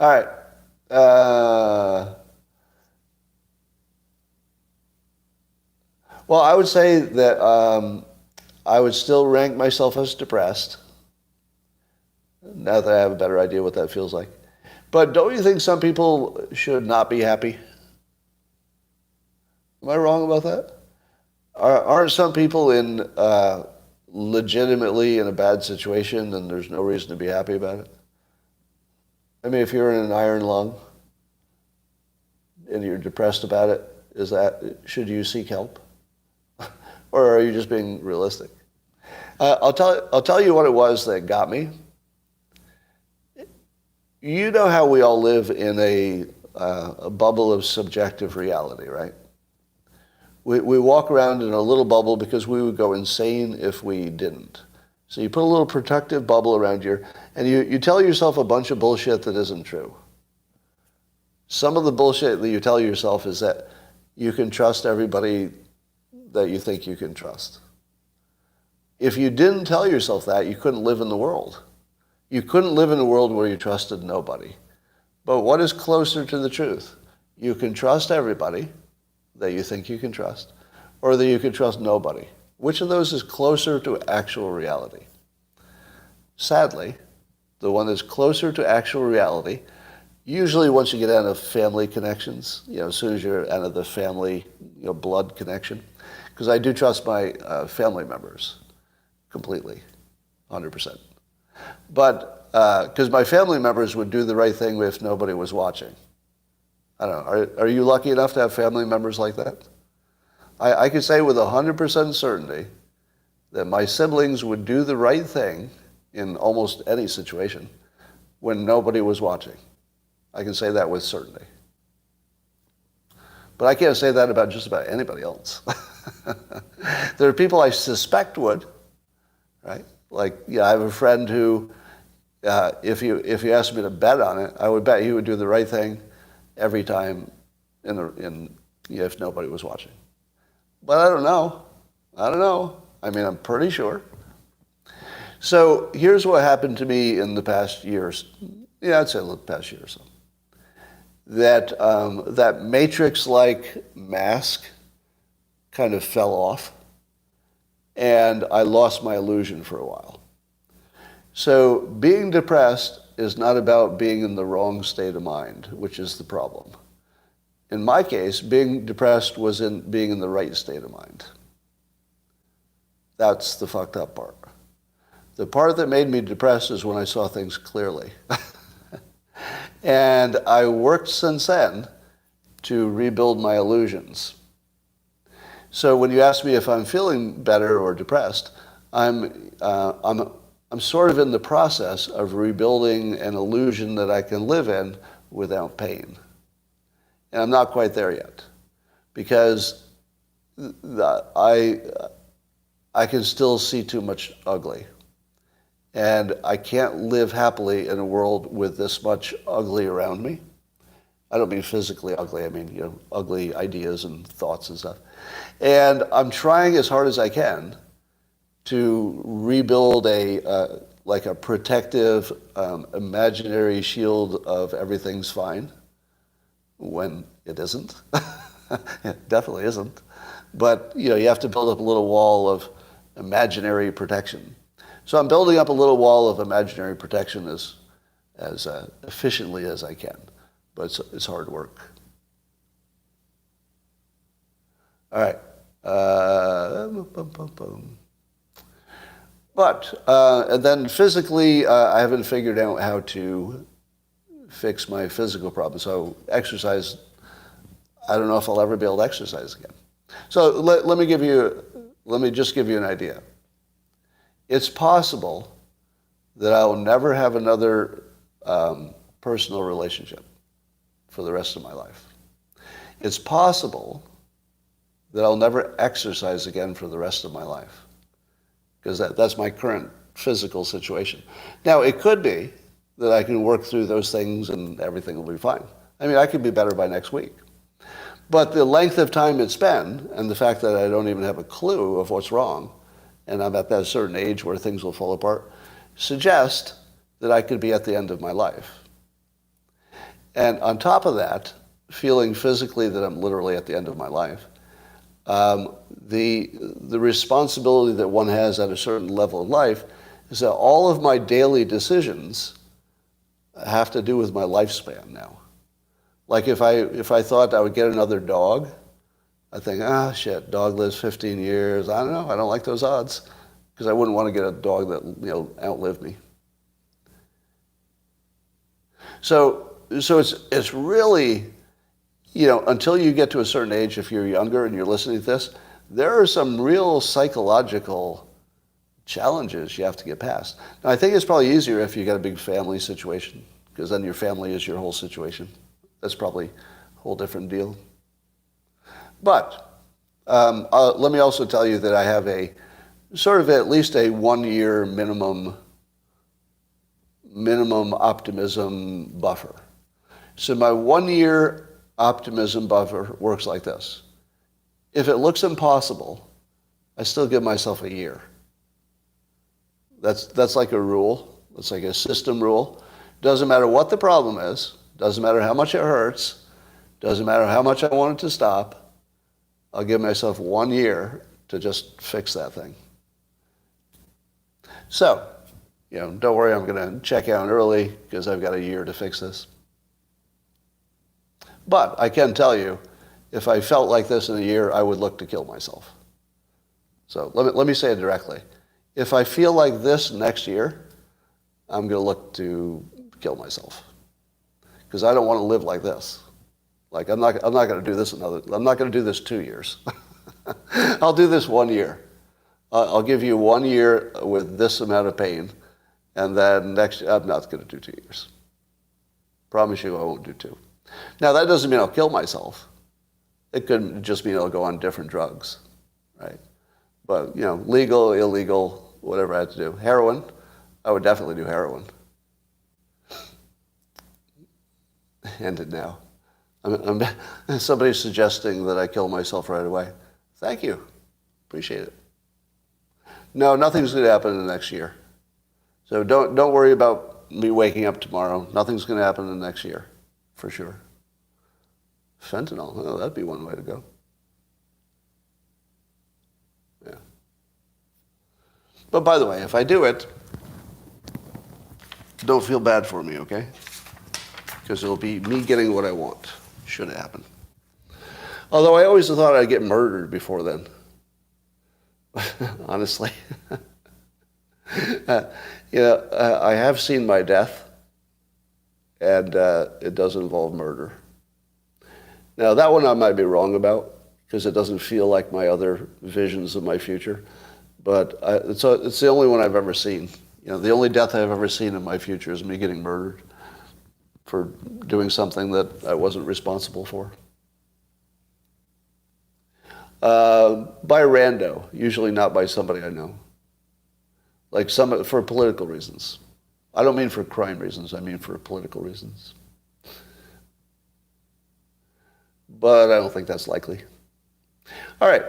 All right. Well, I would say that I would still rank myself as depressed, now that I have a better idea what that feels like. But don't you think some people should not be happy? Am I wrong about that? Aren't some people in legitimately in a bad situation and there's no reason to be happy about it? I mean, if you're in an iron lung and you're depressed about it, should you seek help? Or are you just being realistic? I'll tell you what it was that got me. You know how we all live in a bubble of subjective reality, right? We walk around in a little bubble because we would go insane if we didn't. So you put a little protective bubble around you, and you tell yourself a bunch of bullshit that isn't true. Some of the bullshit that you tell yourself is that you can trust everybody that you think you can trust. If you didn't tell yourself that, you couldn't live in the world. You couldn't live in a world where you trusted nobody. But what is closer to the truth? You can trust everybody that you think you can trust, or that you can trust nobody. Which of those is closer to actual reality? Sadly, the one that's closer to actual reality, usually once you get out of family connections, as soon as you're out of the family, blood connection, because I do trust my family members completely, 100%. But because my family members would do the right thing if nobody was watching. I don't know. Are you lucky enough to have family members like that? I can say with 100% certainty that my siblings would do the right thing in almost any situation when nobody was watching. I can say that with certainty. But I can't say that about just about anybody else. There are people I suspect would, right? Like, I have a friend who, if you asked me to bet on it, I would bet he would do the right thing every time if nobody was watching. But I don't know. I mean, I'm pretty sure. So here's what happened to me in the past years. I'd say the past year or so. That matrix-like mask kind of fell off, and I lost my illusion for a while. So being depressed is not about being in the wrong state of mind, which is the problem. In my case, being depressed was in being in the right state of mind. That's the fucked up part. The part that made me depressed is when I saw things clearly. And I worked since then to rebuild my illusions. So when you ask me if I'm feeling better or depressed, I'm sort of in the process of rebuilding an illusion that I can live in without pain. And I'm not quite there yet, because I can still see too much ugly. And I can't live happily in a world with this much ugly around me. I don't mean physically ugly, I mean, ugly ideas and thoughts and stuff. And I'm trying as hard as I can to rebuild a protective, imaginary shield of everything's fine, when it isn't. It definitely isn't. But you have to build up a little wall of imaginary protection. So I'm building up a little wall of imaginary protection as efficiently as I can. But it's hard work. All right. But and then physically, I haven't figured out how to fix my physical problem. So exercise, I don't know if I'll ever be able to exercise again. So let me just give you an idea. It's possible that I will never have another personal relationship for the rest of my life. It's possible that I'll never exercise again for the rest of my life, because that's my current physical situation. Now, it could be that I can work through those things and everything will be fine. I mean, I could be better by next week. But the length of time it's been, and the fact that I don't even have a clue of what's wrong, and I'm at that certain age where things will fall apart, suggest that I could be at the end of my life. And on top of that, feeling physically that I'm literally at the end of my life, the responsibility that one has at a certain level of life is that all of my daily decisions have to do with my lifespan now. Like if I thought I would get another dog, I think, shit, dog lives 15 years. I don't know. I don't like those odds because I wouldn't want to get a dog that outlived me. So it's really, until you get to a certain age, if you're younger and you're listening to this, there are some real psychological challenges you have to get past. Now, I think it's probably easier if you got a big family situation, because then your family is your whole situation. That's probably a whole different deal. But let me also tell you that I have a sort of at least a 1 year minimum optimism buffer. So my 1 year optimism buffer works like this. If it looks impossible, I still give myself a year. That's like a rule. That's like a system rule. Doesn't matter what the problem is. Doesn't matter how much it hurts. Doesn't matter how much I want it to stop. I'll give myself 1 year to just fix that thing. So, don't worry, I'm going to check out early because I've got a year to fix this. But I can tell you, if I felt like this in a year, I would look to kill myself. So let me say it directly. If I feel like this next year, I'm going to look to kill myself because I don't want to live like this. Like I'm not going to do this I'm not going to do this 2 years. I'll do this 1 year. I'll give you 1 year with this amount of pain, and then next year, I'm not going to do 2 years. Promise you I won't do 2. Now, that doesn't mean I'll kill myself. It could just mean I'll go on different drugs, right? But, legal, illegal, whatever I have to do. Heroin, I would definitely do heroin. End it now. Somebody's suggesting that I kill myself right away. Thank you. Appreciate it. No, nothing's going to happen in the next year. So don't worry about me waking up tomorrow. Nothing's going to happen in the next year, for sure. Fentanyl, that'd be one way to go. Yeah. But by the way, if I do it, don't feel bad for me, okay? Because it'll be me getting what I want, should it happen. Although I always thought I'd get murdered before then. Honestly. I have seen my death, and it does involve murder. Now, that one I might be wrong about, because it doesn't feel like my other visions of my future. But it's the only one I've ever seen. The only death I've ever seen in my future is me getting murdered for doing something that I wasn't responsible for. By a rando, usually not by somebody I know. Like for political reasons. I don't mean for crime reasons, I mean for political reasons. But I don't think that's likely. All right.